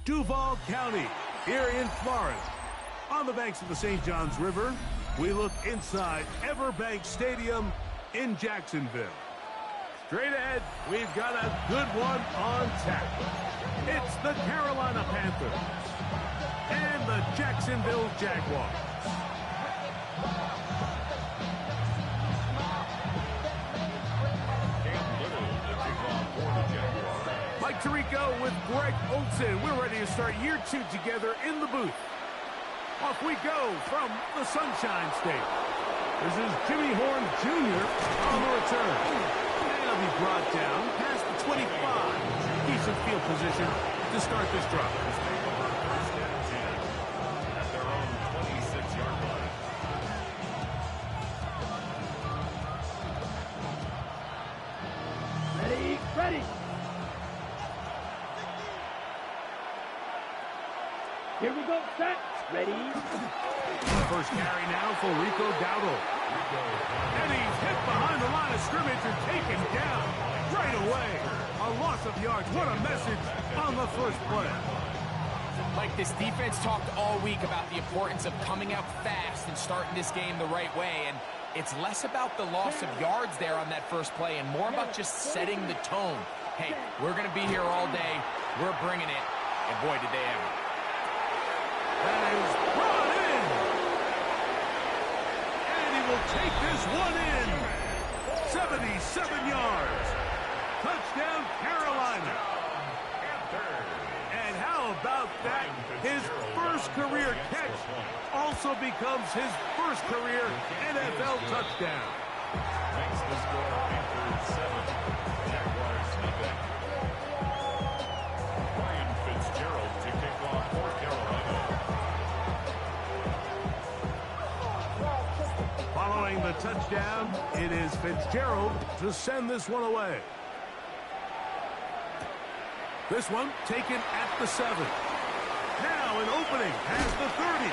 Duval County, here in Florida. On the banks of the St. Johns River, we look inside Everbank Stadium in Jacksonville. Straight ahead, we've got a good one on tap. It's the Carolina Panthers and the Jacksonville Jaguars. Mike Tirico with Greg Olson. We're ready to start year 2 together in the booth. Off we go from the Sunshine State. This is Jimmy Horn Jr. on the return. And he'll be brought down past the 25. Decent field position to start this drive. At their own 26-yard line. Ready. Here we go, set, ready. First carry now for Rico Dowdle. And he's hit behind the line of scrimmage and taken down right away. A loss of yards. What a message on the first play. Like, this defense talked all week about the importance of coming out fast and starting this game the right way. And it's less about the loss of yards there on that first play and more about just setting the tone. Hey, we're going to be here all day. We're bringing it. And boy, did they ever. That is brought in. And he will take this one in. 77 yards. Touchdown, Carolina. And how about that? His first career catch also becomes his first career NFL touchdown. Makes the score Panthers 7, Jaguars nothing. Ryan Fitzgerald to kick off for Carolina. Following the touchdown, it is Fitzgerald to send this one away. This one taken at the 7. Now an opening has the 30.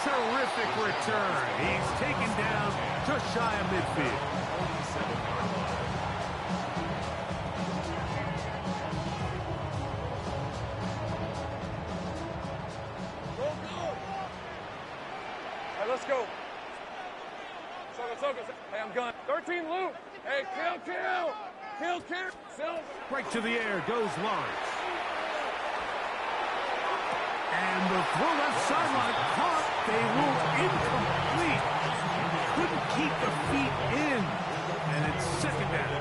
Terrific return. He's taken down just shy of midfield. 27-yard line. Hey, let's go. Soka. Hey, I'm gun. 13 loop. Hey, kill. Kill. Right to the air goes Lawrence. And the throw left sideline caught. They ruled incomplete. Couldn't keep the feet in. And it's second down.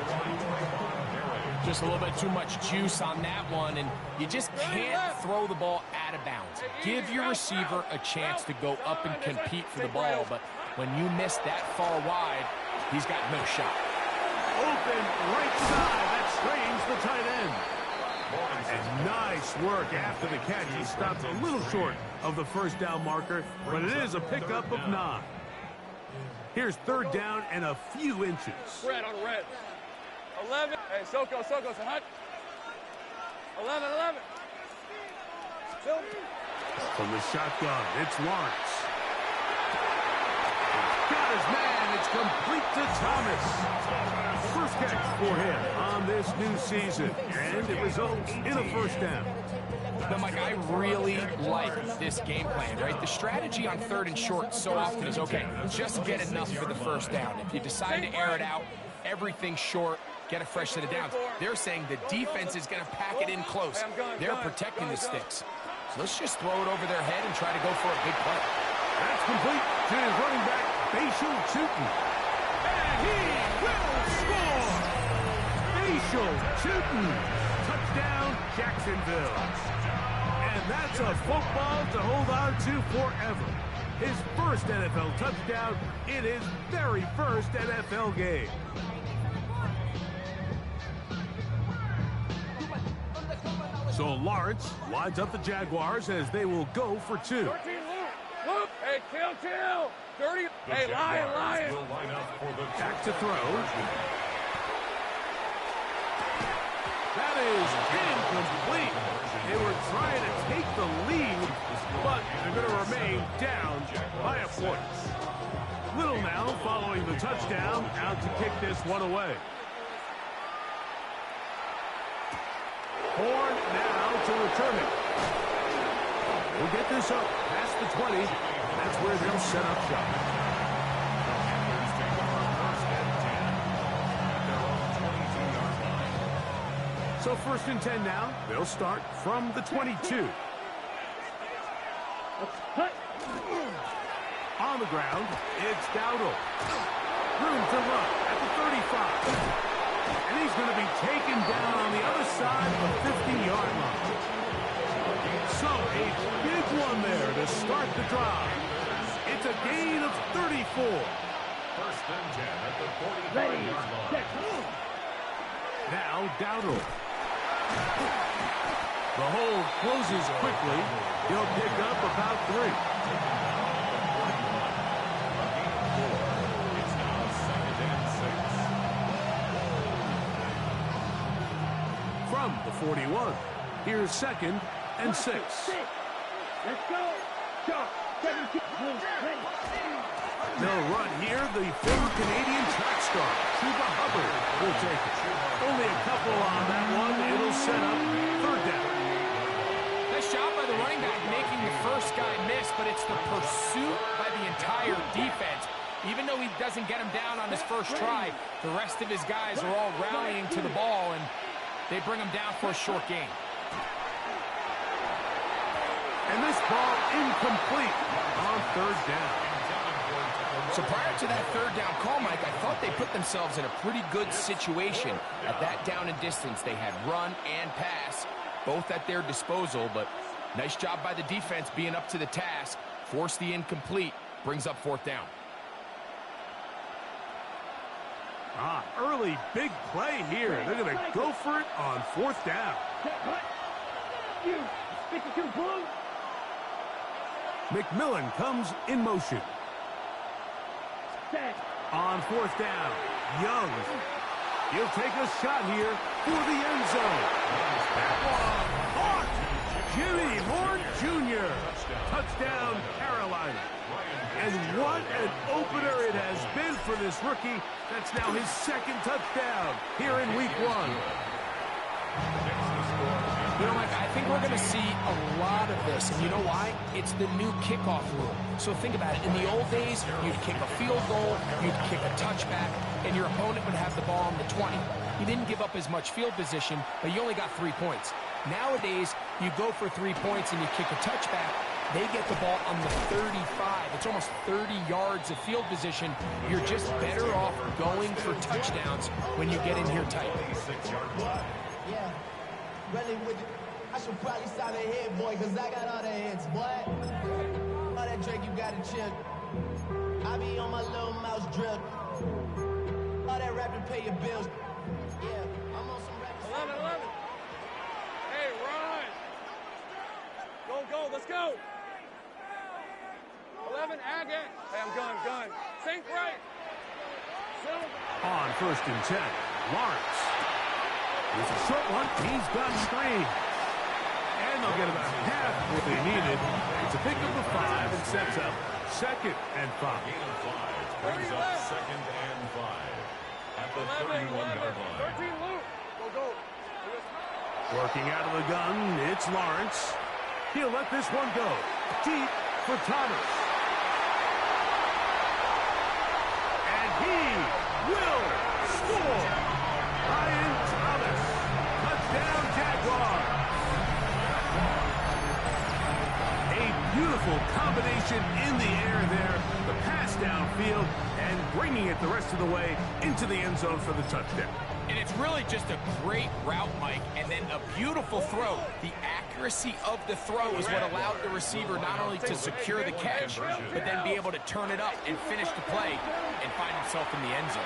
Just a little bit too much juice on that one, and you just can't throw the ball out of bounds. Give your receiver a chance to go up and compete for the ball, but when you miss that far wide, he's got no shot. Open right side. That strains the tight end. And nice work after the catch. He stopped a little short of the first down marker, but it is a pickup of 9. Here's third down and a few inches. Red on red. 11. Hey, Soko, hot. 11. From the shotgun, it's Lawrence. Got his man. It's complete to Thomas. First catch for him on this new season, and it results in a first down. Now, Mike, I really like this game plan, right? The strategy on 3rd and short so often is, okay, just get enough for the first down. If you decide to air it out, everything short, get a fresh set of downs. They're saying the defense is going to pack it in close. They're protecting the sticks. So let's just throw it over their head and try to go for a big play. That's complete to his running back, Bashal Tootin. And he will score! Bashal Tootin. Touchdown, Jacksonville. And that's a football to hold on to forever. His first NFL touchdown in his very first NFL game. So Lawrence lines up the Jaguars as they will go for 2. 13 loop. Hey, kill. 30. Hey, lion. Will line up for the Back to throw. That is incomplete. They were trying to take the lead, but they're going to remain down by a point. Little now following the touchdown, out to kick this one away. Horn now to return it. We'll get this up past the 20. That's where they'll set up shop. So 1st and 10 now. They'll start from the 22. On the ground, it's Dowdle. Room to run at the 35. And he's going to be taken down on the other side of the 50-yard line. So a big one there to start the drive. It's a gain of 34. 1st and 10 at the 45-yard line. Now Dowdle. The hole closes quickly. He'll pick up about 3. It's now 2nd and 6. From the 41, here's 2nd and 6. Let's go. Sharp. 17. Ready. They'll run here. The former Canadian track star, Chuba Hubbard, will take it. Only a couple on that one. It'll set up 3rd down. Nice job by the running back making the first guy miss, but it's the pursuit by the entire defense. Even though he doesn't get him down on his first try, the rest of his guys are all rallying to the ball, and they bring him down for a short gain. And this ball incomplete on 3rd down. So prior to that 3rd down call, Mike, I thought they put themselves in a pretty good situation. At that down and distance, they had run and pass, both at their disposal, but nice job by the defense being up to the task. Force the incomplete, brings up 4th down. Early big play here. They're going to go for it on 4th down. You. 52 blue. McMillan comes in motion. Set. On 4th down, Young. He'll take a shot here for the end zone. That one caught. Jimmy Horn Jr. Touchdown, Carolina. And what an opener it has been for this rookie. That's now his 2nd touchdown here in week 1. You know, Mike, I think we're going to see a lot of this, and you know why? It's the new kickoff rule. So think about it. In the old days, you'd kick a field goal, you'd kick a touchback, and your opponent would have the ball on the 20. You didn't give up as much field position, but you only got 3 points. Nowadays, you go for 3 points and you kick a touchback, they get the ball on the 35. It's almost 30 yards of field position. You're just better off going for touchdowns when you get in here tight. Yeah. Really with you. I should probably sign a hit, boy, because I got all the hits, boy. All that Drake, you got to chill. I be on my little mouse drip. All that rap to pay your bills. Yeah, I'm on some rap. 11. Hey, run. Go, let's go. 11, Agate. Hey, I'm gun. Think right. On 1st and 10, Lawrence. It's a short one. He's got screen. And they'll get about half what they needed. It's a pick of the 5 and sets up 2nd and 5. Gain of 5 brings up 2nd and 5 at the 31-yard line. 13, Luke. Go. Working out of the gun, it's Lawrence. He'll let this one go. Deep for Thomas. And he will score. Ryan Thomas. Touchdown, Jaguars. A beautiful combination in the air there. The pass downfield and bringing it the rest of the way into the end zone for the touchdown. And it's really just a great route, Mike, and then a beautiful throw. The accuracy of the throw is what allowed the receiver not only to secure the catch, but then be able to turn it up and finish the play and find himself in the end zone.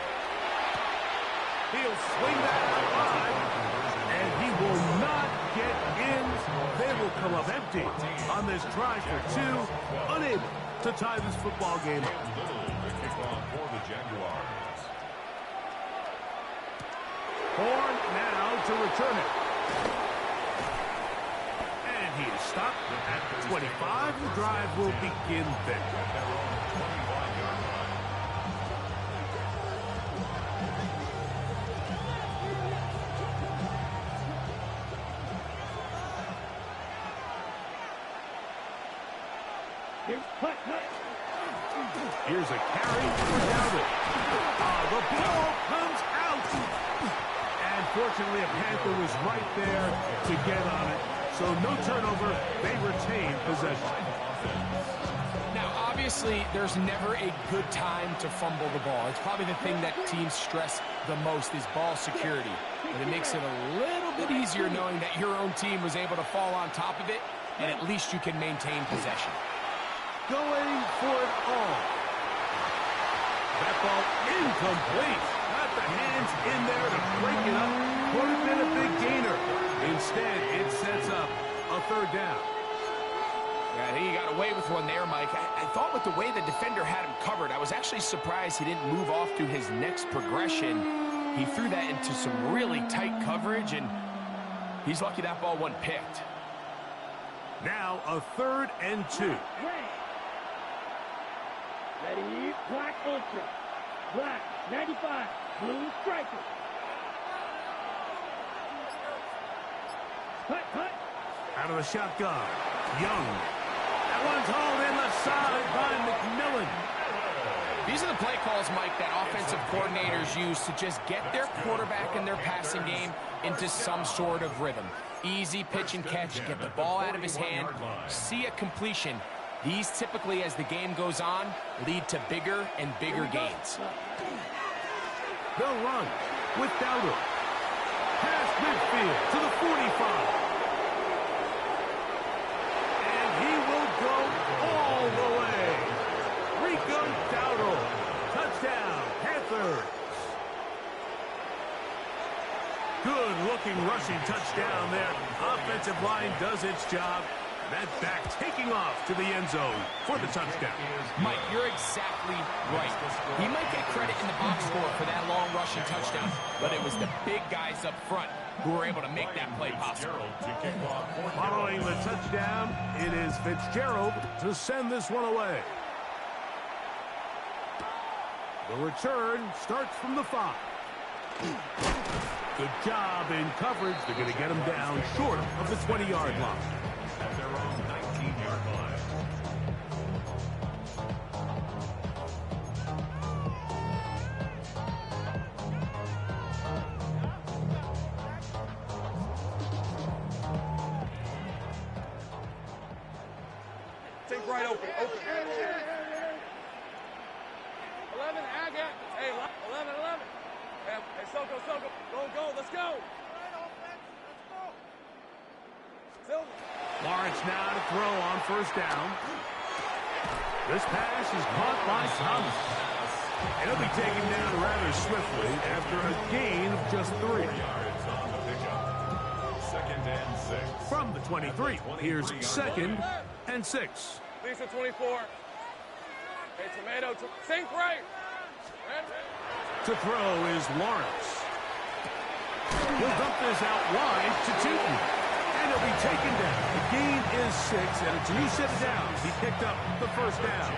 He'll swing that out and he will not get in. They will come up empty on this try for 2, unable to tie this football game up. The kickoff for the Jaguars. Horn now to return it. And he is stopped at 25. The drive will begin then. Here's a carry for Dowdle. The ball comes out. And fortunately, a Panther was right there to get on it. So no turnover. They retain possession. Now, obviously, there's never a good time to fumble the ball. It's probably the thing that teams stress the most is ball security. But it makes it a little bit easier knowing that your own team was able to fall on top of it, and at least you can maintain possession. Going for it all. That ball incomplete. Got the hands in there to break it up. Would have been a big gainer. Instead, it sets up a third down. Yeah, I think he got away with one there, Mike. I thought with the way the defender had him covered, I was actually surprised he didn't move off to his next progression. He threw that into some really tight coverage, and he's lucky that ball wasn't picked. Now a 3rd and 2. Ready, black ultra. Black, 95, blue striker. Cut. Out of the shotgun. Young. That one's hauled in left side by McMillan. These are the play calls, Mike, that offensive coordinators use to just get their quarterback and their passing game into some sort of rhythm. Easy pitch and catch, get the ball out of his hand, see a completion. These typically, as the game goes on, lead to bigger and bigger gains. They'll run with Dowdle. Past midfield to the 45. And he will go all the way. Rico Dowdle. Touchdown, Panthers. Good-looking rushing touchdown there. Offensive line does its job. That back taking off to the end zone for the touchdown. Mike, you're exactly right. He might get credit in the box score for that long rushing touchdown, but it was the big guys up front who were able to make that play possible. Following the touchdown, it is Fitzgerald to send this one away. The return starts from the 5. Good job in coverage. They're going to get him down short of the 20-yard line. At their own 19-yard line. Take right open. 11, Agate. Hey, 11. Hey, Soko. Go. Let's go. Silver. Lawrence now to throw on first down. This pass is caught by Thomas. And he'll be taken down rather swiftly after a gain of just 3. Yards on the pickup. 2nd and 6. From the 23, here's 2nd and 6. Lisa 24. Hey, tomato. Sink right. To throw is Lawrence. He'll dump this out wide to Tootin. And he'll be taken down. The gain is 6, and it's a new set of downs. He picked up the first down.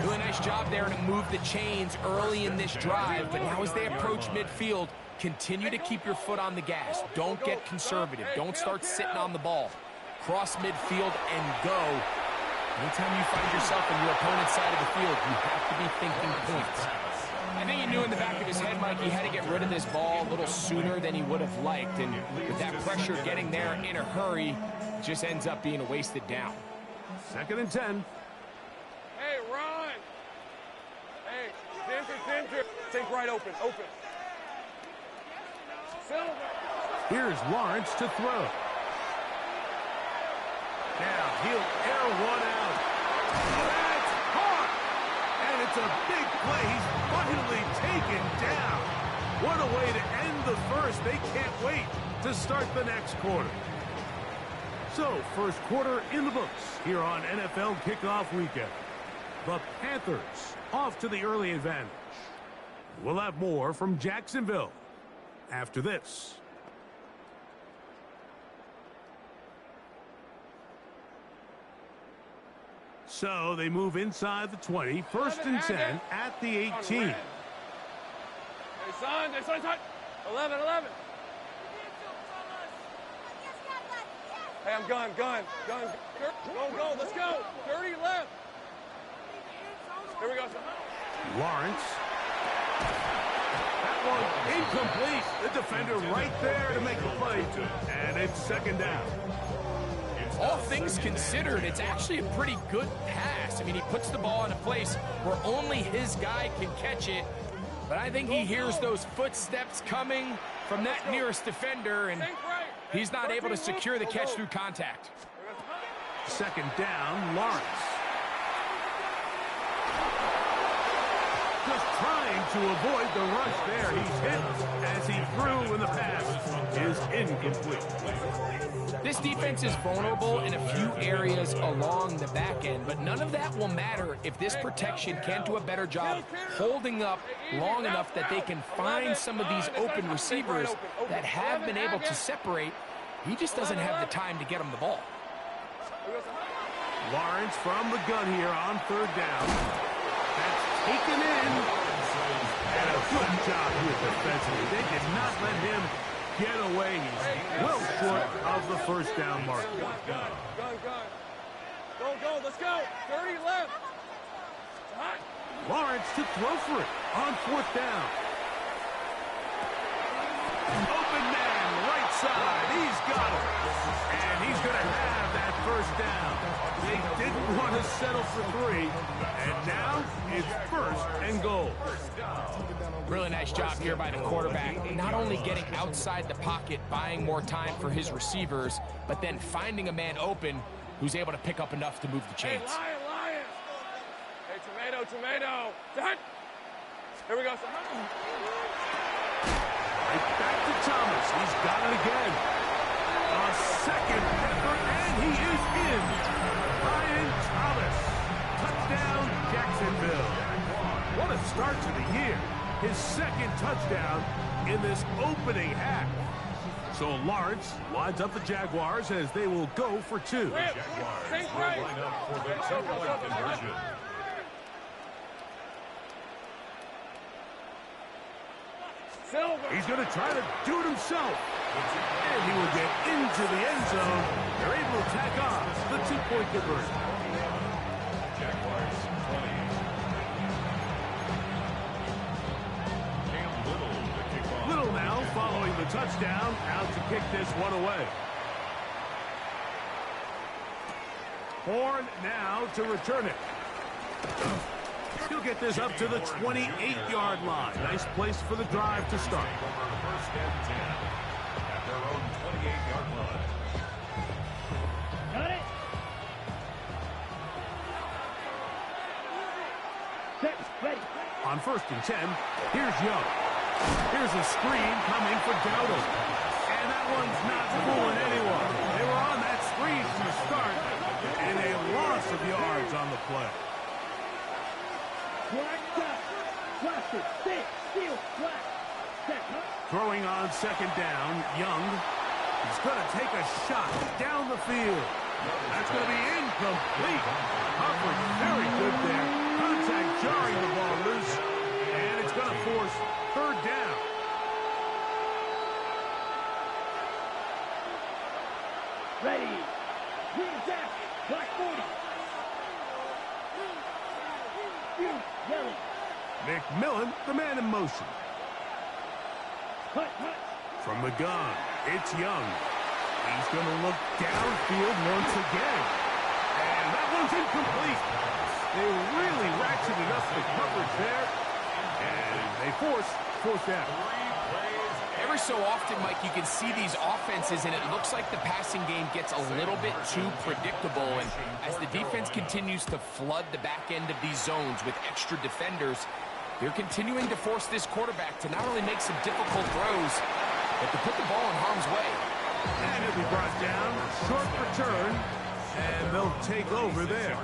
Doing a nice job there to move the chains early in this drive, but now as they approach midfield, continue to keep your foot on the gas. Don't get conservative. Don't start sitting on the ball. Cross midfield and go. Anytime you find yourself on your opponent's side of the field, you have to be thinking points. I think he knew in the back of his head, Mike, he had to get rid of this ball a little sooner than he would have liked. And with that pressure getting there in a hurry, it just ends up being a wasted down. 2nd and 10. Hey, run. Hey, Ginger. Take right open. Silver. Here's Lawrence to throw. Now he'll air one out. That's caught! And it's a big play. He's finally taken down. What a way to end the first. They can't wait to start the next quarter. So, first quarter in the books here on NFL Kickoff Weekend. The Panthers off to the early advantage. We'll have more from Jacksonville after this. So they move inside the 20, 1st and 10 at the 18. Hey, son. 11. Hey, I'm gun. Go, let's go. 30 left. Here we go. Lawrence. That one incomplete. The defender right there to make the play. And it's second down. All things considered, it's actually a pretty good pass. I mean, he puts the ball in a place where only his guy can catch it. But I think he hears those footsteps coming from that nearest defender, and he's not able to secure the catch through contact. Second down, Lawrence. Just trying to avoid the rush there. He's hit as he threw, and the pass is incomplete. This defense is vulnerable in a few areas along the back end, but none of that will matter if this protection can't do a better job holding up long enough that they can find some of these open receivers that have been able to separate. He just doesn't have the time to get them the ball. Lawrence from the gun here on third down. That's taken in. And a good job here defensively. They did not let him get away. He's well short of the first down mark. Gun. Go, let's go. 30 left. Hot. Lawrence to throw for it on fourth down. Open man, right side. He's got it. And he's going to have that first down. They didn't want to settle for three. And now it's first and goal. Really nice job here by the quarterback, not only getting outside the pocket, buying more time for his receivers, but then finding a man open who's able to pick up enough to move the chains. Hey, Lion. Hey, tomato. Done. Here we go. Right back to Thomas. He's got it again. A second effort, and he is in. Brian Thomas. Touchdown, Jacksonville. What a start to the year. His second touchdown in this opening half. So Lawrence lines up the Jaguars as they will go for two. Jaguars will line up for the two-point conversion. He's going to try to do it himself. And he will get into the end zone. They're able to tack on the two-point conversion. Jaguars 20. Little now following the touchdown, out to kick this one away. Horn now to return it. He'll get this up to the 28-yard line. Nice place for the drive to start. First and 10 at their own 28-yard line. Got it. Set, ready. On first and 10, here's Young. Here's a screen coming for Dowdle. And that one's not fooling anyone. They were on that screen from the start, and a loss of yards on the play. Black top. Flash it. Stick. Steal. Flash. Set. Throwing on second down, Young. He's going to take a shot down the field. That's going to be incomplete. Hubbard very good there. Contact jarring the ball loose. And it's going to force third down. Ready. Green jack. Black 40. Yellow. McMillan, the man in motion. Hut. From the gun, it's Young. He's going to look downfield once again. And that one's incomplete. They really ratcheted up the coverage there. And they force fourth down. Every so often, Mike, you can see these offenses, and it looks like the passing game gets a little bit too predictable. And as the defense continues to flood the back end of these zones with extra defenders, they're continuing to force this quarterback to not only make some difficult throws, but to put the ball in harm's way. And it'll be brought down. Short return. And they'll take over there.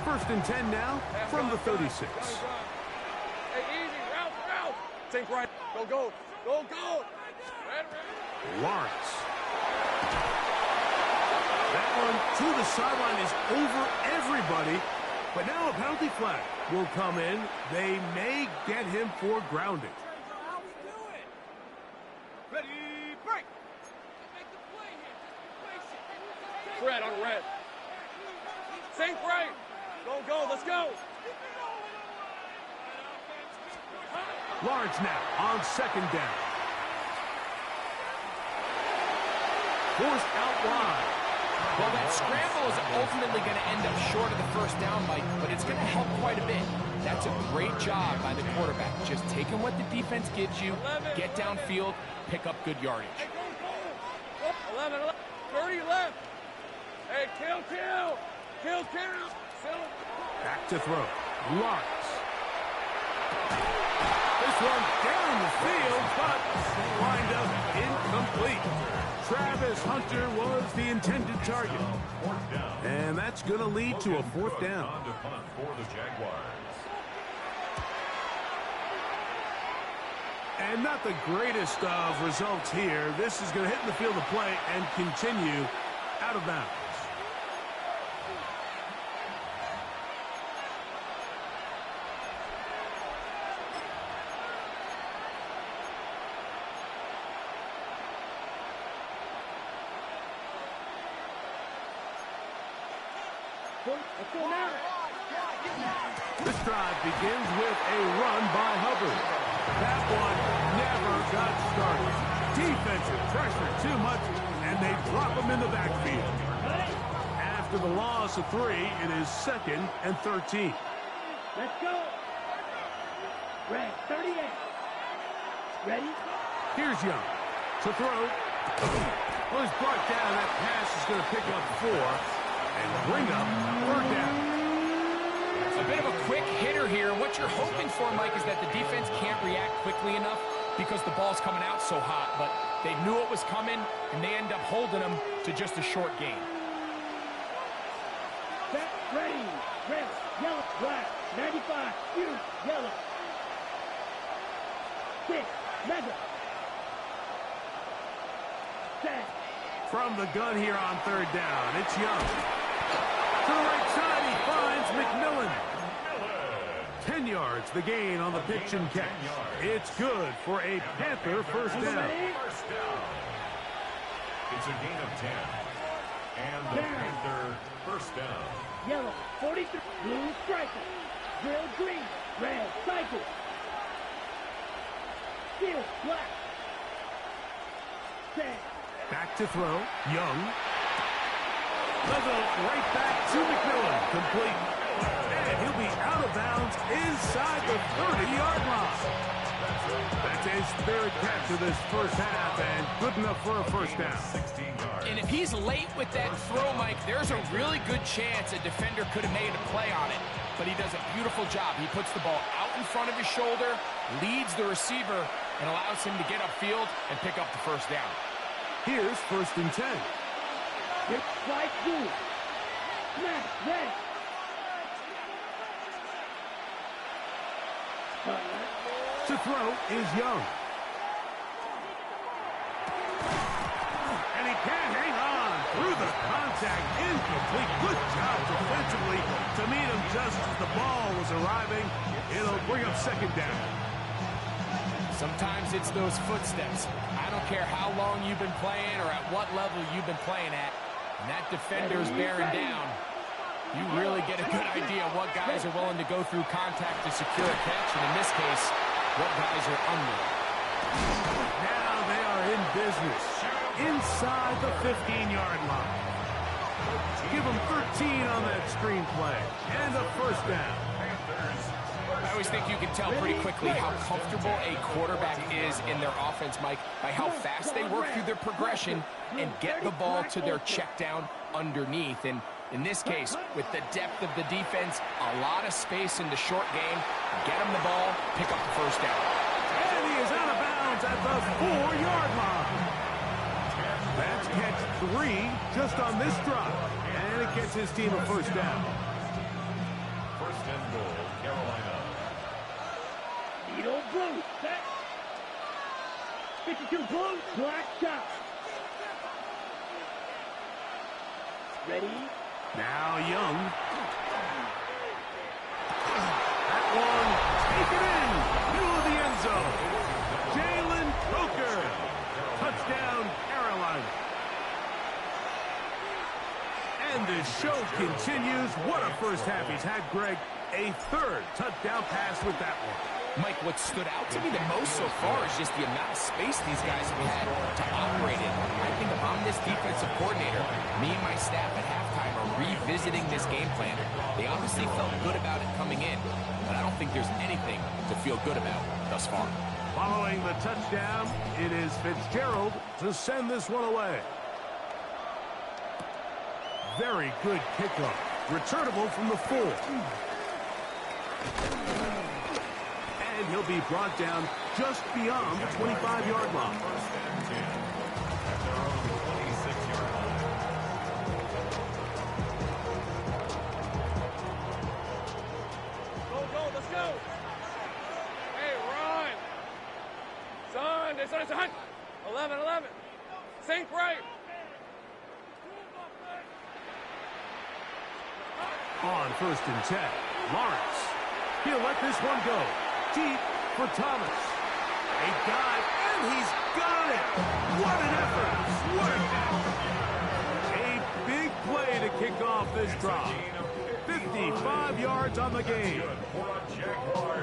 First and 10 now from the 36. Hey, easy. Route. Think right. Go. Red. Lawrence. That one to the sideline is over everybody. But now a penalty flag. will come in. They may get him for grounding. Ready, break! Fred on red. Same frame. Go, go, let's go. Large now on second down. Forced out wide. Well, that scramble is ultimately going to end up short of the first down, Mike, but it's going to help quite a bit. That's a great job by the quarterback. Just taking what the defense gives you, get downfield, pick up good yardage. 11, 30 left. Hey, kill. Back to throw. Lawrence. This one down the field, but lined up incomplete. Travis Hunter was the intended target. And that's going to lead to a fourth down. On to punt for the Jaguars. And not the greatest of results here. This is going to hit in the field of play and continue out of bounds. This drive begins with a run by Hubbard. That one never got started. Defensive pressure too much, and they drop him in the backfield. After the loss of 3, it is 2nd and 13. Let's go. Red, 38. Ready? Here's Young to throw. Well, he's brought down. That pass is going to pick up 4 and bring up 3rd down. A bit of a quick hitter here. What you're hoping for, Mike, is that the defense can't react quickly enough because the ball's coming out so hot. But they knew it was coming, and they end up holding them to just a short gain. Set, ready. Red, yellow, black, 95, shoot, yellow. 6, mega. Set. From the gun here on 3rd down, it's Young. To the right side, he finds McMillan. 10 yards, the gain on the pitch and catch. It's good for a Panther first down. It's a gain of 10. And the Panther first down. Yellow, 43, blue striker. Drill green, red, cycle. Steel, black. Set. Back to throw, Young. Level right back to McMillan, complete. And he'll be out of bounds inside the 30-yard line. That's his 3rd catch of this first half, and good enough for a first down. 16 yards. And if he's late with that throw, Mike, there's a really good chance a defender could have made a play on it. But he does a beautiful job. He puts the ball out in front of his shoulder, leads the receiver, and allows him to get upfield and pick up the first down. Here's 1st and 10. Hit strike blue. Smash, red. To throw is Young. And he can't hang on through the contact. Incomplete. Good job defensively to meet him just as the ball was arriving. It'll bring up 2nd down. Sometimes it's those footsteps. I don't care how long you've been playing or at what level you've been playing at. And that defender's bearing down. You really get a good idea of what guys are willing to go through contact to secure a catch, and in this case, what guys are under. Now they are in business inside the 15-yard line. Give them 13 on that screenplay and a first down. I always think you can tell pretty quickly how comfortable a quarterback is in their offense, Mike, by how fast they work through their progression and get the ball to their check down underneath. And in this case, with the depth of the defense, a lot of space in the short game, get him the ball, pick up the first down. And he is out of bounds at the 4-yard line. That's catch 3 just on this drive. And it gets his team a first down. 1st and goal, Carolina. Beetle blue, set. 52 blue, black shot. Ready? Now Young. this show continues. What a first half he's had, Greg. A third touchdown pass with that one. Mike, what stood out to me the most so far is just the amount of space these guys have had to operate in. I think if I'm this defensive coordinator, me and my staff at halftime are revisiting this game plan. They obviously felt good about it coming in, but I don't think there's anything to feel good about thus far. Following the touchdown, it is Fitzgerald to send this one away. Very good kickoff. Returnable from the 4. And he'll be brought down just beyond the 25-yard line. First and 10. At their own 26-yard line. Go, let's go. Hey, run. Son. 11. Sink right. On first and 10, Lawrence. He'll let this one go. Deep for Thomas. A dive, and he's got it. What an effort. What a big play to kick off this drive. 55 yards on the game.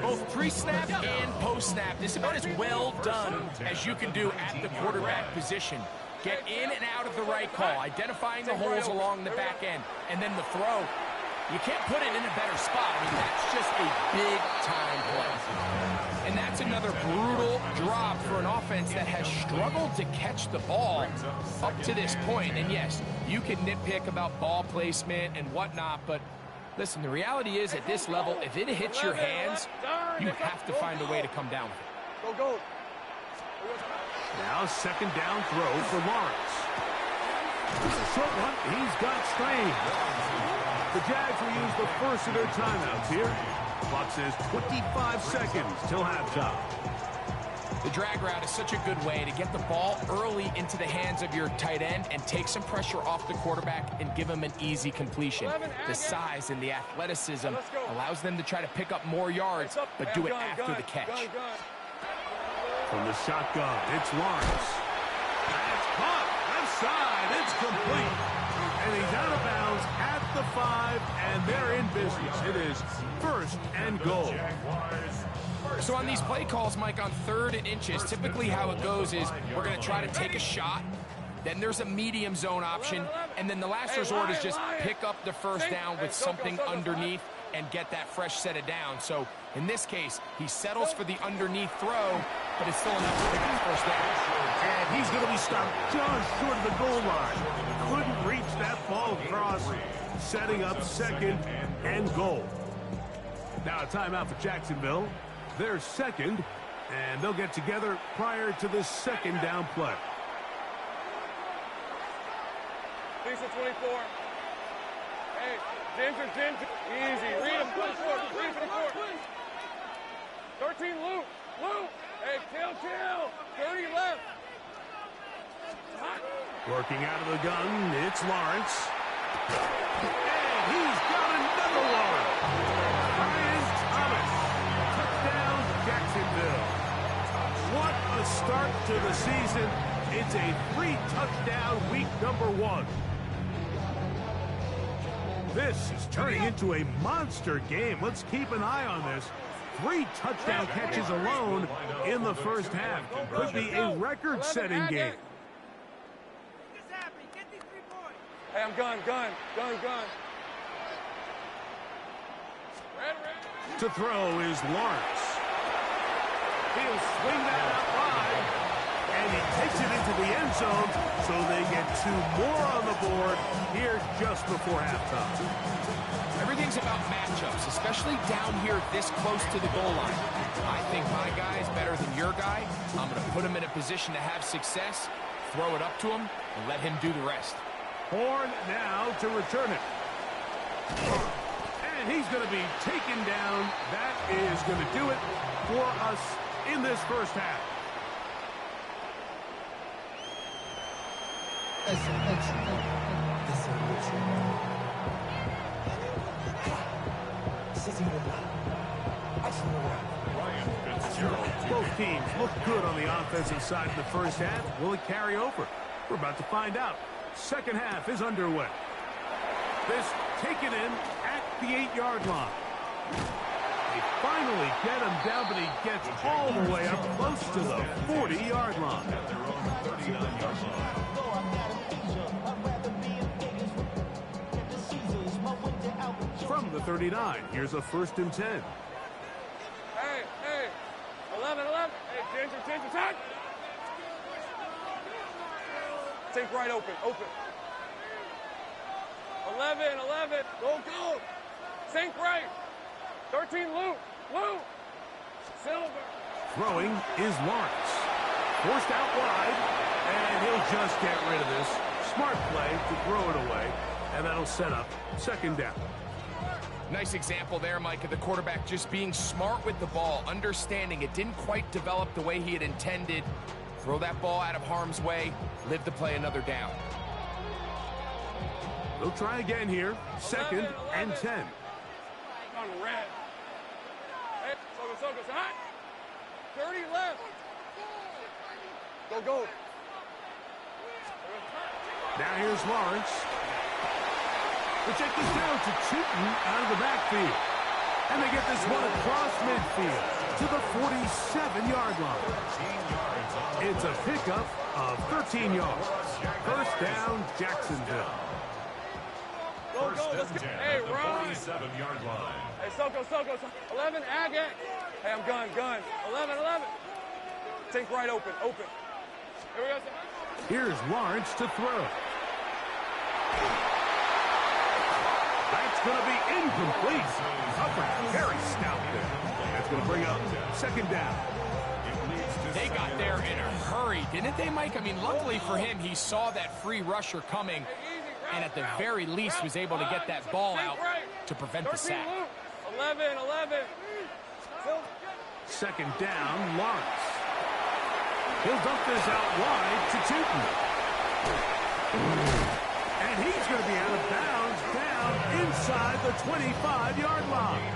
Both pre-snap and post-snap. This is about as well done as you can do at the quarterback position. Get in and out of the right call, identifying the holes along the back end, and then the throw. You can't put it in a better spot. I mean, that's just a big-time play. And that's another brutal drop for an offense that has struggled to catch the ball up to this point. And yes, you can nitpick about ball placement and whatnot, but listen, the reality is at this level, if it hits your hands, you have to find a way to come down with it. Go. Now second down throw for Lawrence. This is a short one. He's got strain. The Jags will use the first of their timeouts here. Clock says 25 seconds till halftime. The drag route is such a good way to get the ball early into the hands of your tight end and take some pressure off the quarterback and give him an easy completion. The size and the athleticism allows them to try to pick up more yards, but do it after the catch. From the shotgun, it's Lawrence. That's caught. Left side. It's complete. And he's out of bounds at the 5, and they're in business. It is first and goal. So on these play calls, Mike, on 3rd and inches, typically how it goes is we're going to try to take a shot. Then there's a medium zone option, and then the last resort is just pick up the first down with something underneath and get that fresh set of down. So in this case, he settles for the underneath throw, but it's still enough to pick up the first down. And he's going to be stopped just short of the goal line. Couldn't reach that ball across, setting up second and goal. Now a timeout for Jacksonville. They're second, and they'll get together prior to the second down play. Piece of 24. Hey, Ginger. Easy. Read him. 24. 13, Luke. Hey, kill. 30 left. Working out of the gun, it's Lawrence. And he's got another one. Brian Thomas. Touchdown, Jacksonville. What a start to the season. It's a 3-touchdown week number 1. This is turning into a monster game. Let's keep an eye on this. 3 touchdown catches alone in the first half. Could be a record-setting game. Hey, I'm gun. Red. To throw is Lawrence. He'll swing that out wide, and he takes it into the end zone, so they get 2 more on the board here just before halftime. Everything's about matchups, especially down here this close to the goal line. I think my guy is better than your guy. I'm going to put him in a position to have success, throw it up to him, and let him do the rest. Horn now to return it. And he's going to be taken down. That is going to do it for us in this first half. Both teams look good on the offensive side in the first half. Will it carry over? We're about to find out. Second half is underway. This taken in at the 8-yard line. They finally get him down, but he gets all the way up close to the 40-yard line. At their own 39-yard line. From the 39, here's a 1st and 10. Hey, 11. Hey, Ginger, touch. Take right open. 11. Go. Sink right. 13, Luke. Silver. Throwing is Lawrence. Forced out wide, and he'll just get rid of this. Smart play to throw it away, and that'll set up 2nd down. Nice example there, Mike, of the quarterback just being smart with the ball, understanding it didn't quite develop the way he had intended. Throw that ball out of harm's way, live to play another down. They'll try again here. 2nd and 10. On red. Hey, Soko's hot. 30 left. Go. Now here's Lawrence. They check this down to Chooton out of the backfield. And they get this one across midfield to the 47-yard line. It's a pickup of 13 yards. 1st down, Jacksonville. Go, let's go. Hey, Ron. 47-yard line. Hey, Soko. 11, Agate. Hey, I'm gun. 11. Think right open. Here we go. Here's Lawrence to throw. That's going to be incomplete. Coverage very stout there. That's going to bring up 2nd down. They got there in a hurry, didn't they, Mike? I mean, luckily for him, he saw that free rusher coming, and at the very least was able to get that ball out to prevent the sack. 11. 2nd down, Lawrence. He'll dump this out wide to Chooton. And he's going to be out of bounds down inside the 25-yard line.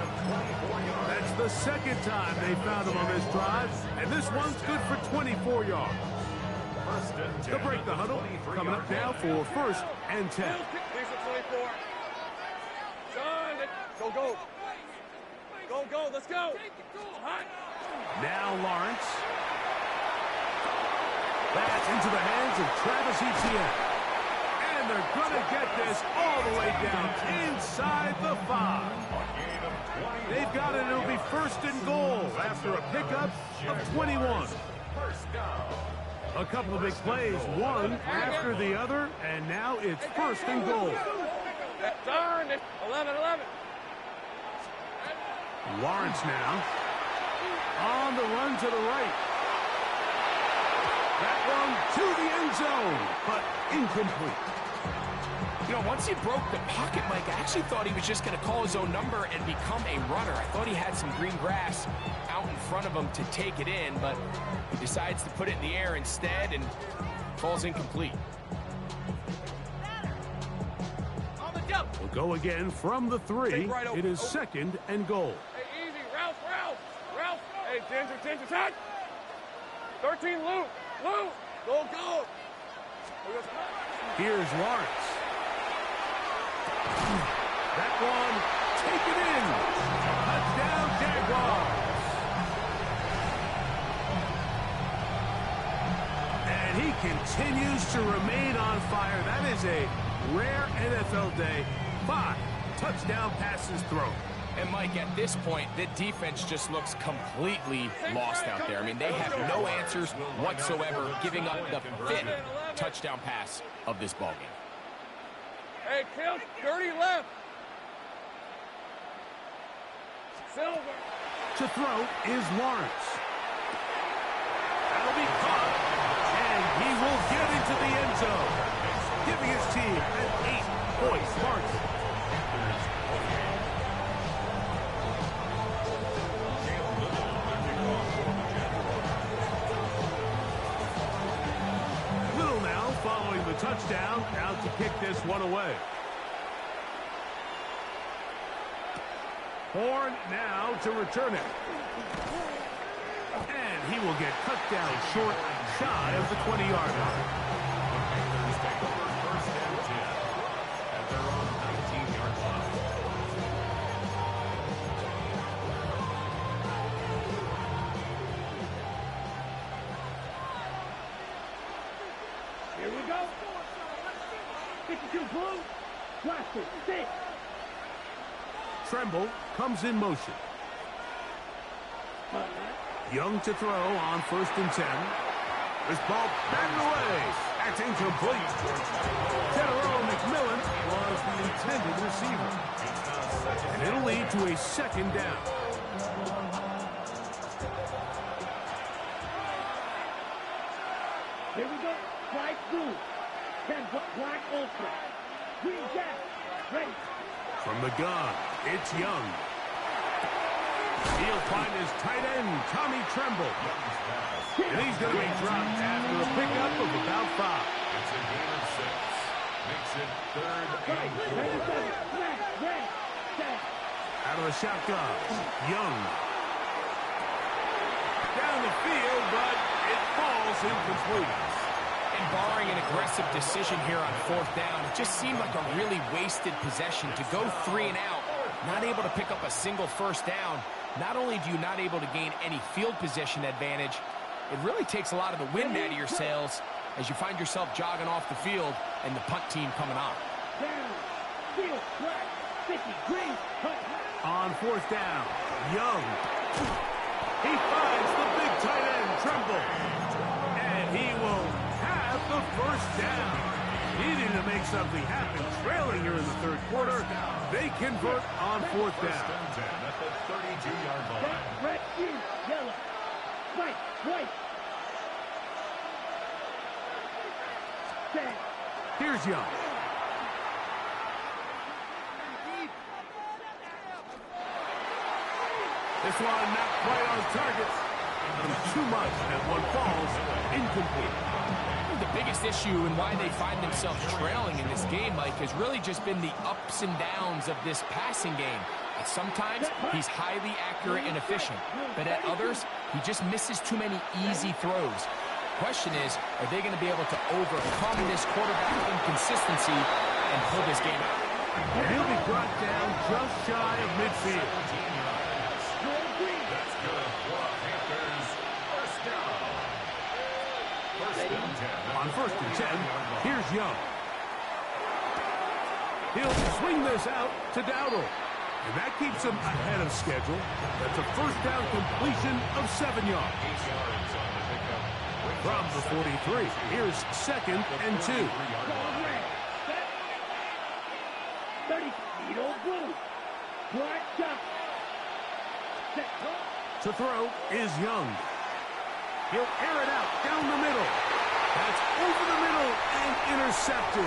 That's the 2nd time they found him on this drive, and this one's good for 24 yards. They'll break the huddle. Coming up now for 1st and 10. 24. John, go. Let's go. Hot. Now Lawrence. That's into the hands of Travis Etienne. And they're going to get this all the way down inside the 5. They've got it. It'll be 1st and goal after a pickup of 21. A couple of big plays, one after the other, and now it's 1st and goal. Darn it. 11. Lawrence now on the run to the right. That one to the end zone, but incomplete. You know, once he broke the pocket, Mike, I actually thought he was just going to call his own number and become a runner. I thought he had some green grass out in front of him to take it in, but he decides to put it in the air instead and falls incomplete. We'll go again from the 3. It is 2nd and goal. Hey, easy. Ralph. Hey, Ginger, touch. 13, Luke. Go. Here's Lawrence. That one taken in. Touchdown, Jaguars. And he continues to remain on fire. That is a rare NFL day. 5 touchdown passes thrown. And, Mike, at this point, the defense just looks completely lost out there. I mean, they have no answers whatsoever, giving up the 5th touchdown pass of this ballgame. Hey, kill. 30 left. Silver. To throw is Lawrence. That'll be caught. And he will get into the end zone, giving his team an 8-point margin. Little now following the touchdown, out to kick this one away. Horn now to return it. And he will get cut down short, shy of the 20-yard line. First and 10 at their own 52 blue. Flash it. 6. Tremble comes in motion. Young to throw on 1st and 10. This ball batted away. That's incomplete. General McMillan was the intended receiver. And it'll lead to a 2nd down. Here we go. White blue. 10 black ultra. Green jack. Ready. From the gun, it's Young. He'll find his tight end, Tommy Tremble. And he's going to be dropped after a pickup of about 5. It's a gain of 6. Makes it 3rd and 4. Out of the shotgun, Young. Down the field, but it falls incomplete. And barring an aggressive decision here on 4th down, it just seemed like a really wasted possession to go 3 and out, not able to pick up a single 1st down. Not only do you not able to gain any field position advantage, it really takes a lot of the wind out of your sails as you find yourself jogging off the field and the punt team coming on. On 4th down, Young. He finds the big tight end, Tremble. And he will have the 1st down. Needing to make something happen, trailing here in the 3rd quarter. They convert on 4th down. At the 32-yard line. Red, yellow, white, white. Here's Young. This one not quite on target. Too much, and one falls incomplete. The biggest issue and why they find themselves trailing in this game, Mike, has really just been the ups and downs of this passing game. At sometimes, he's highly accurate and efficient, but at others, he just misses too many easy throws. Question is, are they going to be able to overcome this quarterback inconsistency and pull this game out? He'll be brought down just shy of midfield. That's good for the Panthers. 1st down. 1st and 10. On 1st and 10, here's Young. He'll swing this out to Dowdle. And that keeps him ahead of schedule. That's a 1st down completion of 7 yards. 8 yards on the pickup. From the 43, here's 2nd and 2. 30 feet old blue. Black shot. To throw is Young. He'll air it out down the middle. That's over the middle and intercepted.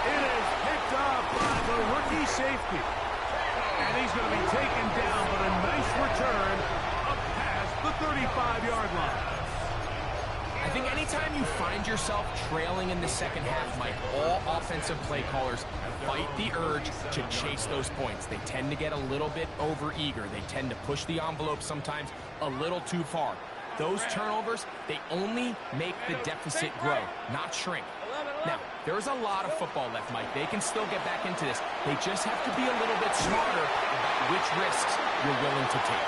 It is picked up by the rookie safety. And he's going to be taken down, but a nice return up past the 35-yard line. I think anytime you find yourself trailing in the 2nd half, Mike, all offensive play callers fight the urge to chase those points. They tend to get a little bit over-eager. They tend to push the envelope sometimes a little too far. Those turnovers, they only make the deficit grow, not shrink. Now, there's a lot of football left, Mike. They can still get back into this. They just have to be a little bit smarter about which risks you're willing to take.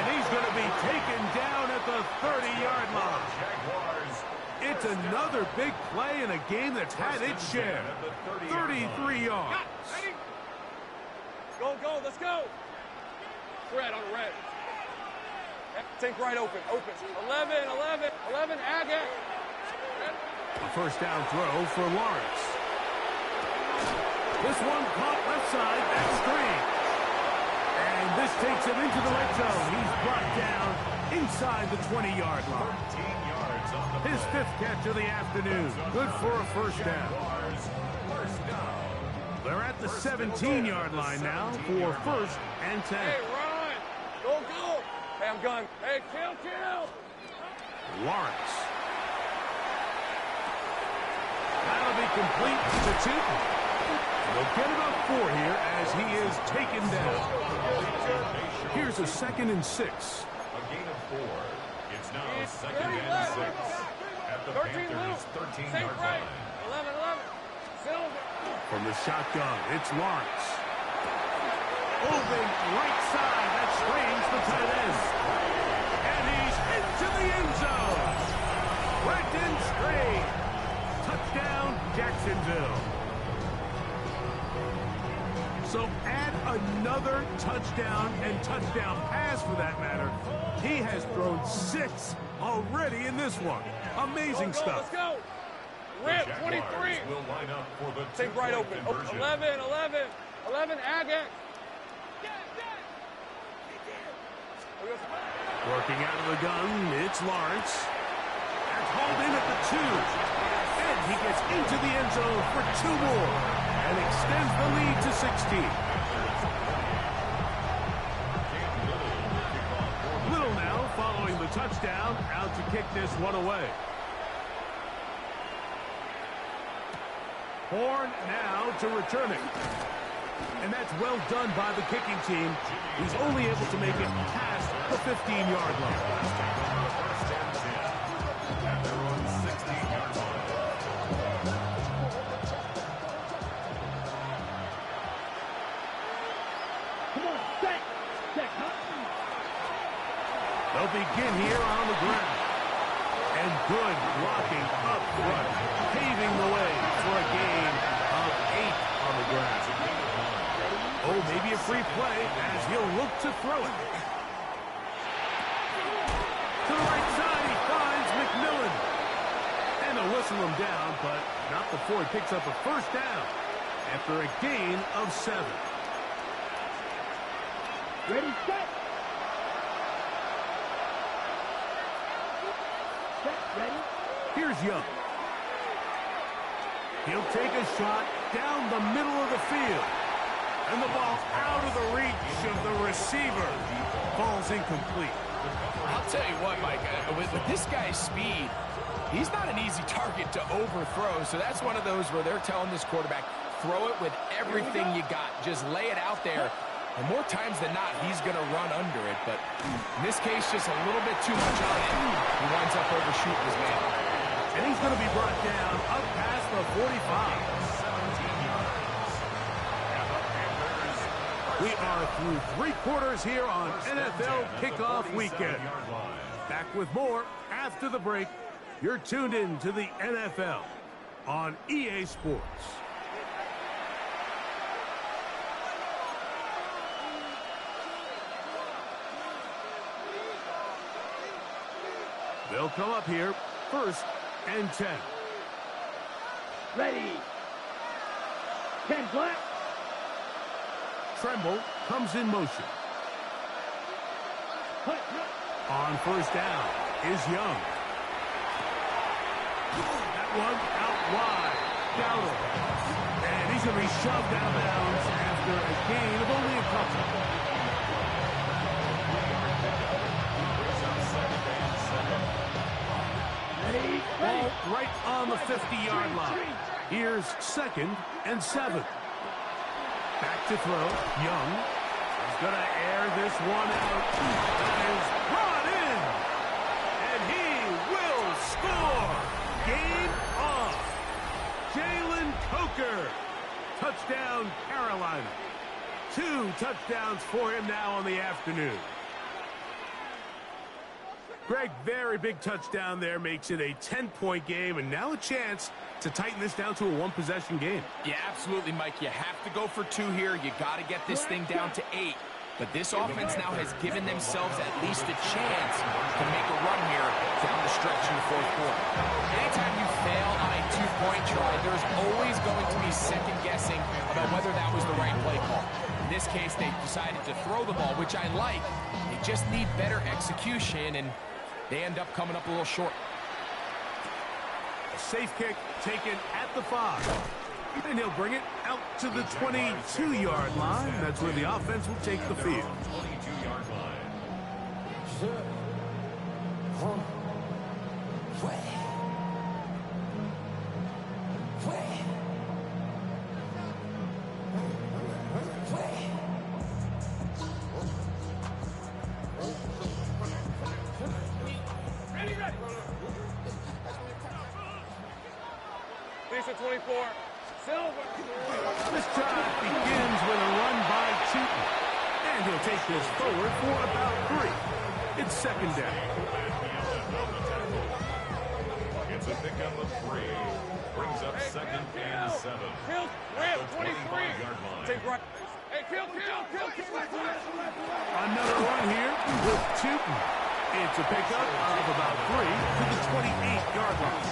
And he's going to be taken down at the 30-yard line. It's another big play in a game that's had its share. 33 yards. Go, go, let's go. Red on the red. Think right open, open. 11, 11, 11, Agate. A 1st down throw for Lawrence. This one caught left side, that's 3. And this takes him into the red zone. He's brought down inside the 20-yard line. 13 yards on the His 5th catch of the afternoon. Good for a 1st down. They're at the 17-yard line now for 1st and 10. Hey, run. Go, go. Hey, I'm gun. Hey, kill, kill. Lawrence. That'll be complete to Tootin. They'll get about 4 here as he is taken down. Here's a 2nd and 6. A gain of 4. It's now 2nd and 6 at the Panthers' 13-yard line. 11, 11. Silver. From the shotgun, it's Lawrence. Open right side, that screens the tight end. And he's into the end zone. Whacked in straight. Touchdown, Jacksonville. another touchdown and touchdown pass for that matter. He has thrown 6 already in this one. Amazing stuff. Let's go. Rip, 23. Will line up for the Take right open. 11, 11, Agate. Working out of the gun, it's Lawrence. That's hauled in at the 2. And he gets into the end zone for 2 more and extends the lead to 16. Little now following the touchdown, out to kick this one away. Horn now to return it. And that's well done by the kicking team. He's only able to make it past the 15-yard line. Come on, set. They'll begin here on the ground. And good blocking up front, paving the way for a gain of 8 on the ground. Oh, maybe a free play as he'll look to throw it. To the right side, he finds McMillan. And they'll whistle him down, but not before he picks up a first down after a gain of 7. Ready, set. Set, ready. Here's Young. He'll take a shot down the middle of the field. And the ball out of the reach of the receiver. Ball's incomplete. I'll tell you what, Mike, with this guy's speed, he's not an easy target to overthrow. So that's one of those where they're telling this quarterback, throw it with everything you got. Just lay it out there. And more times than not, he's going to run under it. But in this case, just a little bit too much on it. He winds up overshooting his man. And he's going to be brought down up past the 45. We are through 3 quarters here on NFL Kickoff Weekend. Back with more after the break. You're tuned in to the NFL on EA Sports. They'll come up here, 1st and 10. Ready. 10 black. Tremble comes in motion. On 1st down is Young. That one out wide. Dowdle. And he's going to be shoved out of bounds after a gain of only a couple. Ball right on the 50-yard line. Here's 2nd and 7. Back to throw. Young is going to air this one out. That is brought in. And he will score. Game on. Jalen Coker. Touchdown, Carolina. 2 touchdowns for him now on the afternoon. Greg, very big touchdown there, makes it a 10-point game, and now a chance to tighten this down to a 1-possession game. Yeah, absolutely, Mike. You have to go for 2 here. You got to get this thing down to 8. But this offense now has given themselves at least a chance to make a run here down the stretch in the 4th quarter. Anytime you fail on a 2-point try, there's always going to be second-guessing about whether that was the right play call. In this case, they decided to throw the ball, which I like. They just need better execution, and they end up coming up a little short. A safe kick taken at the 5. And he'll bring it out to the 22-yard line. That's where the offense will take the field. 22-yard line. Finish at 24. Silver. This drive begins with a run by Chuton. And he'll take this forward for about 3. It's 2nd down. It's a pickup of 3. Brings up 2nd and 7. Field, rip, 23. Yard line. Take right. Hey, kill. Another run here with Tootin. It's a pickup of about 3 to the 28-yard line.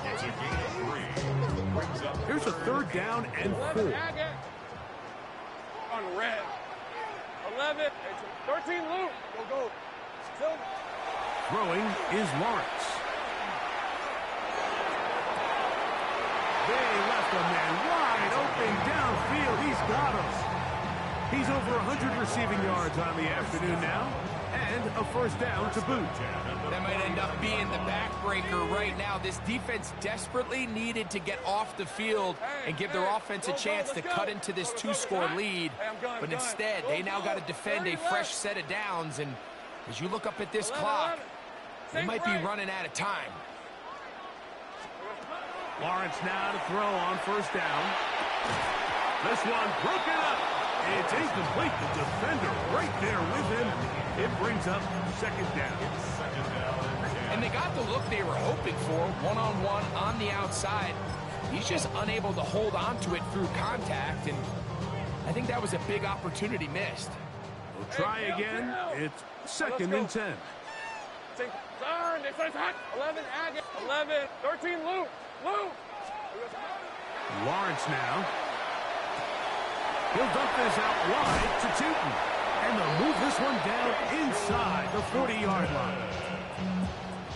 It's a gain of 3. Brings up Here's a third down and 4. On red. 11. 13 loop. Go. Silver. Throwing is Lawrence. They left a man wide open downfield. He's got him. He's over 100 receiving yards on the afternoon now, and a first down to boot. That might end up being the backbreaker right now. This defense desperately needed to get off the field and give their offense a chance to cut into this 2-score lead. But instead, they now got to defend a fresh set of downs. And as you look up at this clock, they might be running out of time. Lawrence now to throw on first down. This one broken up. It's incomplete. The defender right there with him. It brings up second down. And they got the look they were hoping for, one-on-one on the outside. He's just unable to hold on to it through contact, and I think that was a big opportunity missed. We'll try again. It's second and 10. 11, Agate. 11, 13, Luke. Lawrence now. He'll dump this out wide to Tootin. And they'll move this one down inside the 40-yard line.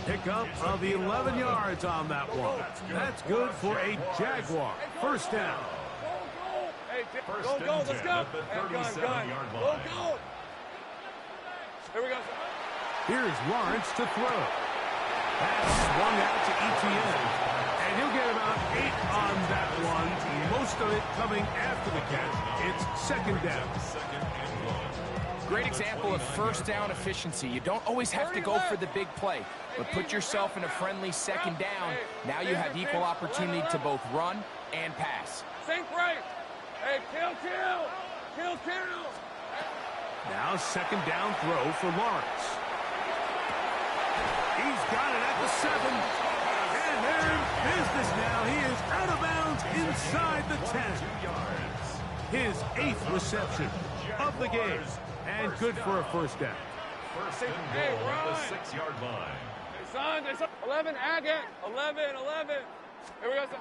Pickup of 11 yards on that one. That's good for a Jaguar. First down. Go, let's go. Gun. Go. Here we go. Here's Lawrence to throw. That's swung out to Etienne. And he'll get about 8 on that one. Most of it coming after the catch. It's second down. Great example of first down efficiency. You don't always have to go for the big play, but put yourself in a friendly second down. Now you have equal opportunity to both run and pass. Think right. Hey, kill. Now second down throw for Lawrence. He's got it at the 7. And they're in business now. He is out of bounds inside the 10. His 8th reception of the game. And good for a first down. First and goal at the 6-yard line. Son, 11, Agate. 11. Here we go, son.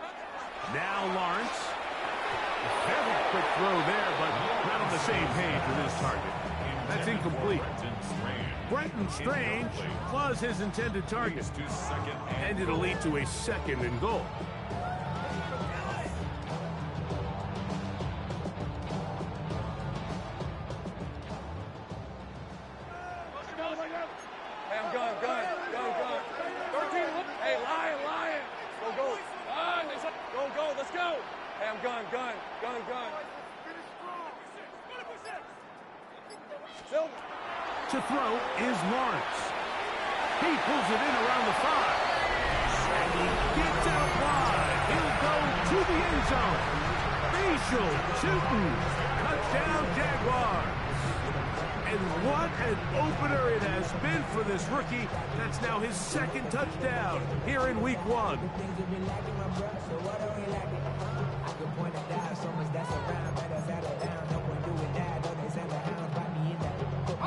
Now Lawrence. Very quick throw there, but not on the same page with his target. That's incomplete. Brenton Strange was his intended target. And it'll lead to a second and goal. Hey, I'm gun. 13, hey, lion. Go. Go, let's go. Hey, I'm gun. Silver. To throw is Lawrence. He pulls it in around the 5. And he gets out wide. He'll go to the end zone. Facial Tootin. Touchdown Jaguars. And what an opener it has been for this rookie. That's now his 2nd touchdown here in week 1.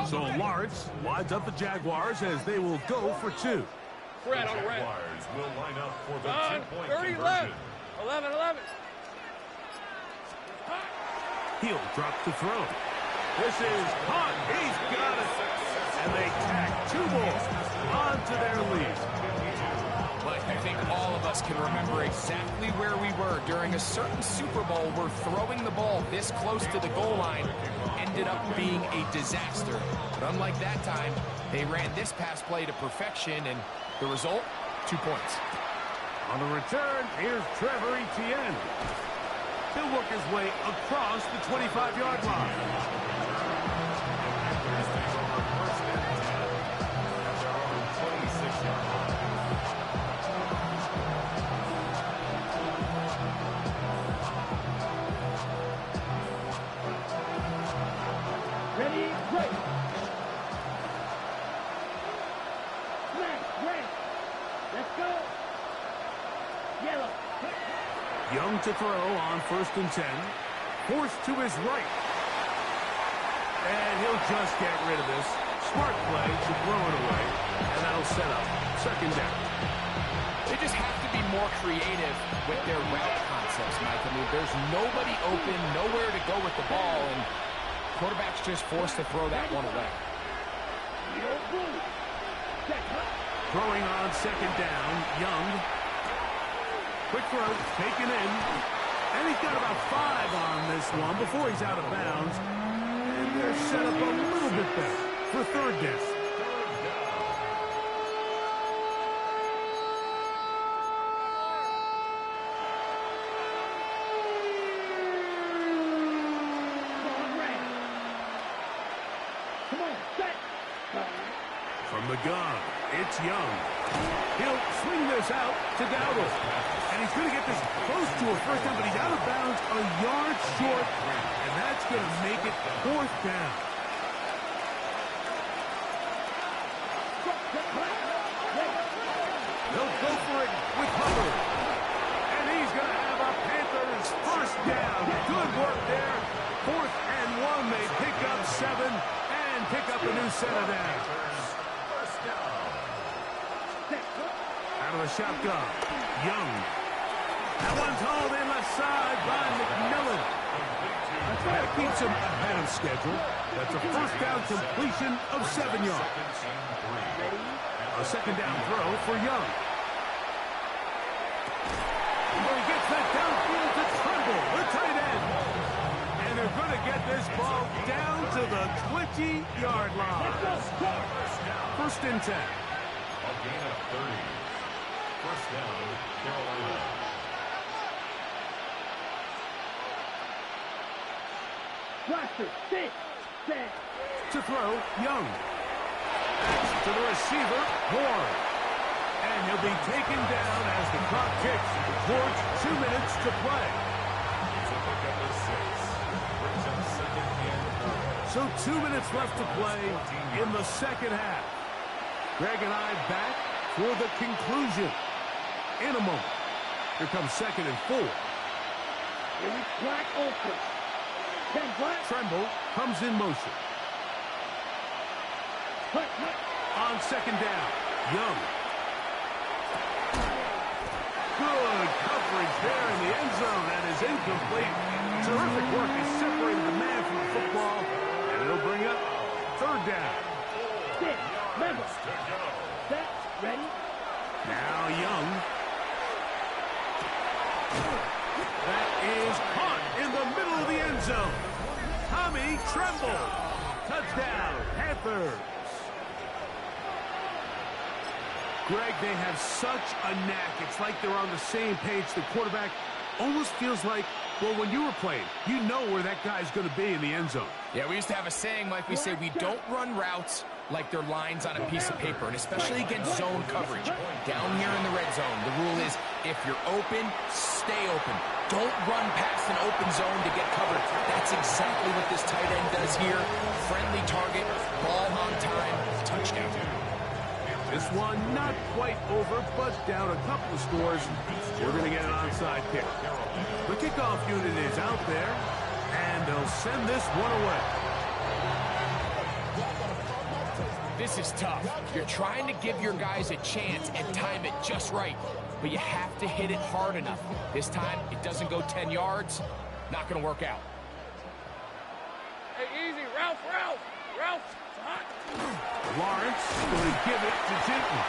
So Lawrence lines up the Jaguars as they will go for 2. Red on red. Jaguars will line up for the 10-point 30 conversion. left. 11. He'll drop the throw. This is hot. He's got it. And they tack 2 more onto their lead. But I think all of us can remember exactly where we were during a certain Super Bowl where throwing the ball this close to the goal line ended up being a disaster. But unlike that time, they ran this pass play to perfection, and the result, 2 points. On the return, here's Trevor Etienne. He'll work his way across the 25-yard line. Ready, break. Red. Let's go. Yellow. Young to throw on 1st and 10. forced to his right. And he'll just get rid of this. Smart play to throw it away. And that'll set up second down. They just have to be more creative with their route concepts, Mike. I mean, there's nobody open, nowhere to go with the ball, and quarterback's just forced to throw that one away. Throwing on second down, Young. Quick throw, taken in. And he's got about 5 on this one before he's out of bounds. And they're set up a little bit better for third down. From the gun, it's Young. He'll swing this out to Dowdle. And he's going to get this close to a first down, but he's out of bounds a yard short. And that's going to make it fourth down. They'll go for it with Hubbard. And he's going to have a Panthers first down. Good work there. 4th and 1. They pick up 7 and pick up a new set of downs. Out of the shotgun, Young. That one's hauled in left side by McMillan. That keeps him ahead of schedule. That's a first down completion of 7 yards. A second down throw for Young. Oh, he gets that downfield to Tremble, the tight end. And they're going to get this ball down to the 20-yard line. First and 10. A gain of 30. First down, Carolina. Blaster, 6, 10. To throw, Young. To the receiver, Horn. And he'll be taken down as the clock ticks towards 2 minutes to play. It's a pickup of 6. Brings up second and 4. So 2 minutes left to play in the second half. Greg and I back for the conclusion in a moment. Here comes second and 4. Black ultra. Tremble comes in motion. On second down, Young. Good coverage there in the end zone. That is incomplete. Terrific work is separating the man from the football. And it'll bring up third down. 6, member. Set, ready. Now Young. That is caught in the middle of the end zone. Tommy Tremble. Touchdown, Panthers. Greg, they have such a knack. It's like they're on the same page. The quarterback almost feels like, well, when you were playing, you know where that guy's going to be in the end zone. Yeah, we used to have a saying, like we say, we don't run routes like they're lines on a piece of paper, and especially against zone coverage. Down here in the red zone, the rule is if you're open, stay open. Don't run past an open zone to get covered. That's exactly what this tight end does here. Friendly target, ball on time, touchdown. This one not quite over, but down a couple of scores. We're going to get an onside kick. The kickoff unit is out there, and they'll send this one away. This is tough. You're trying to give your guys a chance and time it just right, but you have to hit it hard enough. This time, it doesn't go 10 yards. Not going to work out. Hey, easy. Ralph. It's hot. Lawrence going to give it to Jinton.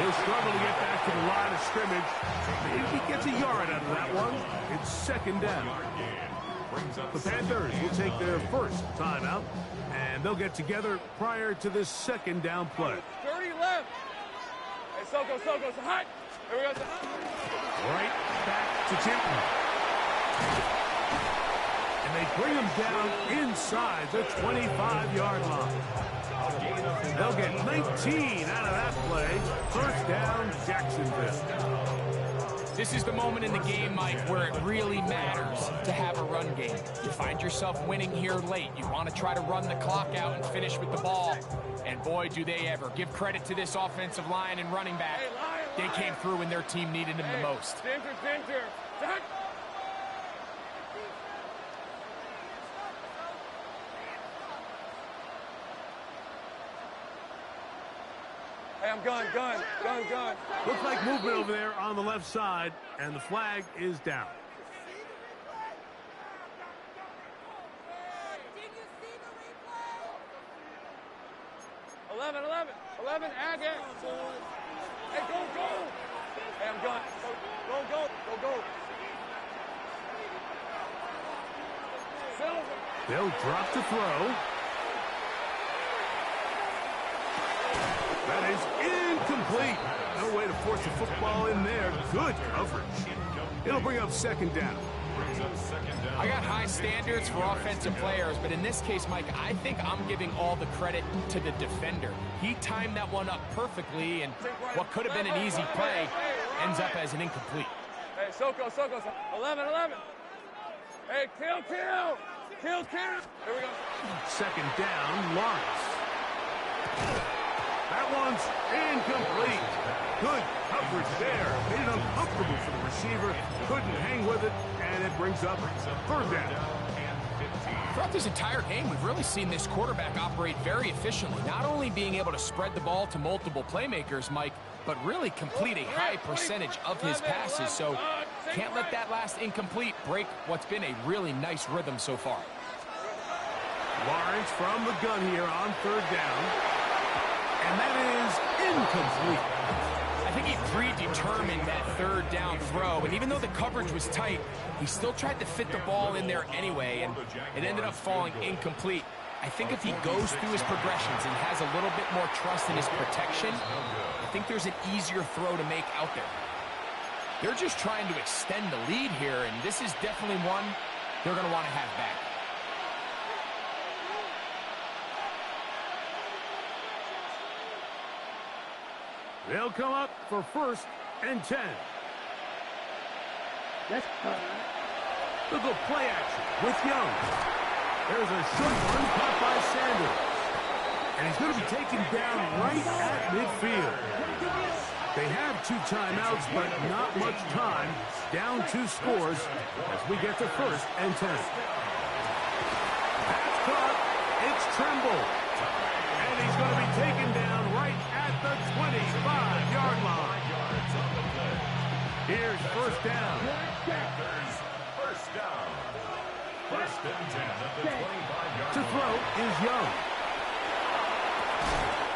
He'll struggle to get back to the line of scrimmage. Maybe he gets a yard out of that one. It's second down. The Panthers will take their first timeout, and they'll get together prior to this second down play. 30 left. Hey, Soko, it's hot. Here we go. It's hot. Right back to Jinton. And they bring him down inside the 25-yard line. They'll get 19 out of that play. First down, Jacksonville. This is the moment in the game, Mike, where it really matters to have a run game. You find yourself winning here late. You want to try to run the clock out and finish with the ball. And boy, do they ever. Give credit to this offensive line and running back. They came through when their team needed them the most. Center. Hey, I'm gun. Looks like movement over there on the left side, and the flag is down. Eleven, Agate. Hey, go. Hey, I'm gun. Go. Silver. They'll drop to throw. That is incomplete. No way to force the football in there. Good coverage. It'll bring up second down. I got high standards for offensive players, but in this case, Mike, I think I'm giving all the credit to the defender. He timed that one up perfectly, and what could have been an easy play ends up as an incomplete. Hey, Soko. 11. Hey, kill. Here we go. Second down, Lawrence. That one's incomplete. Good coverage there. Made it uncomfortable for the receiver. Couldn't hang with it, and it brings up third down. Throughout this entire game, we've really seen this quarterback operate very efficiently, not only being able to spread the ball to multiple playmakers, Mike, but really complete a high percentage of his passes. So can't let that last incomplete break what's been a really nice rhythm so far. Lawrence from the gun here on third down. And that is incomplete. I think he predetermined that third down throw, and even though the coverage was tight, he still tried to fit the ball in there anyway, and it ended up falling incomplete. I think if he goes through his progressions and has a little bit more trust in his protection, I think there's an easier throw to make out there. They're just trying to extend the lead here, and this is definitely one they're going to want to have back. They'll come up for first and 10. They'll go play action with Young. There's a short one caught by Sanders. And he's going to be taken down right at midfield. They have 2 timeouts, but not much time. Down 2 scores as we get to first and 10. That's caught. It's Trimble. And he's going to be taken down right at the 25-yard line. Here's first down. First down. First and 10 at the 25-yard To throw is Young.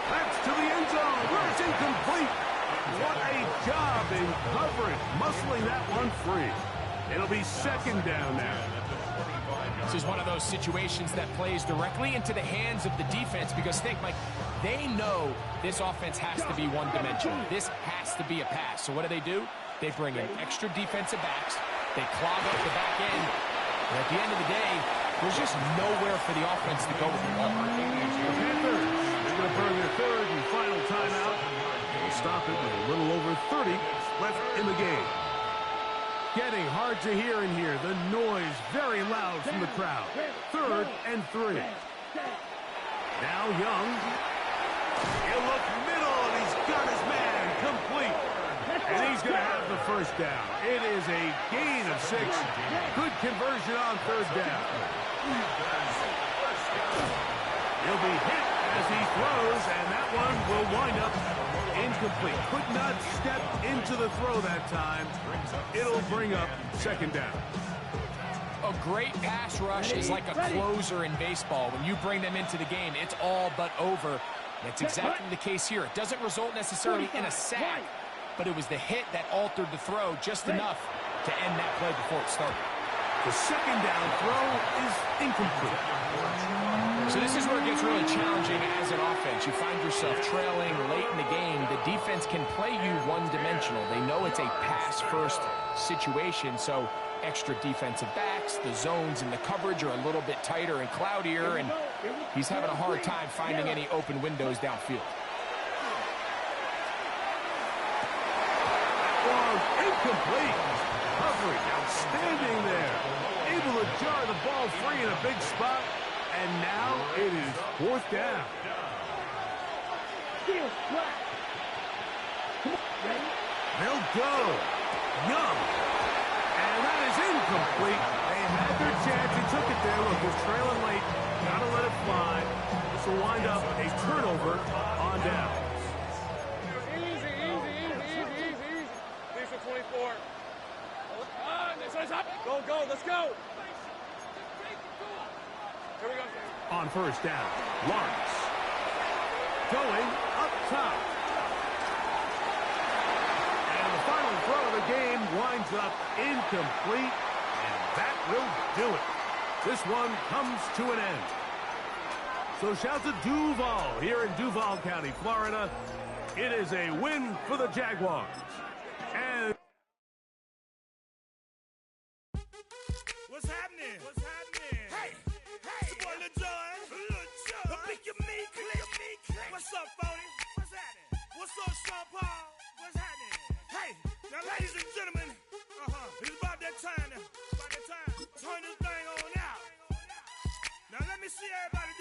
That's to the end zone, where it's incomplete. What a job in covering, muscling that one free. It'll be second down now. This is one of those situations that plays directly into the hands of the defense because, think, Mike, they know this offense has to be one-dimensional. This has to be a pass. So what do? They bring in extra defensive backs. They clog up the back end. And at the end of the day, there's just nowhere for the offense to go with the ball. Panthers, they're going to burn their third and final timeout. They'll stop it with a little over 30 left in the game. Getting hard to hear in here. The noise very loud from the crowd. Third and 3. Now Young. He'll look middle, and he's got his man complete. And he's going to have the first down. It is a gain of 6. Good conversion on third down. He'll be hit as he throws, and that one will wind up incomplete. Could not step into the throw that time. It'll bring up second down. A great pass rush is like a closer in baseball. When you bring them into the game, it's all but over. That's exactly the case here. It doesn't result necessarily in a sack, but it was the hit that altered the throw just enough to end that play before it started. The second down throw is incomplete. So this is where it gets really challenging as an offense. You find yourself trailing late in the game. The defense can play you one-dimensional. They know it's a pass-first situation, so extra defensive backs, the zones and the coverage are a little bit tighter and cloudier, and he's having a hard time finding any open windows downfield. Incomplete. Coverage outstanding there. Able to jar the ball free in a big spot. And now it is fourth down. They'll go. Young. And that is incomplete. They had their chance. They took it there. Look, they're trailing late. Gotta let it fly. This will wind up a turnover on down. on first down. Lawrence going up top. And the final throw of the game winds up incomplete, and that will do it. This one comes to an end. So shout to Duval here in Duval County, Florida. It is a win for the Jaguars. And what's happening? What's happening? Hey, it's your boy Lil Jon. The Pick Your Me Click. What's up, Phony? What's happening? What's up, Sean Paul? What's happening? Hey, now ladies and gentlemen, it's about that time. Turn this thing on out. Now let me see everybody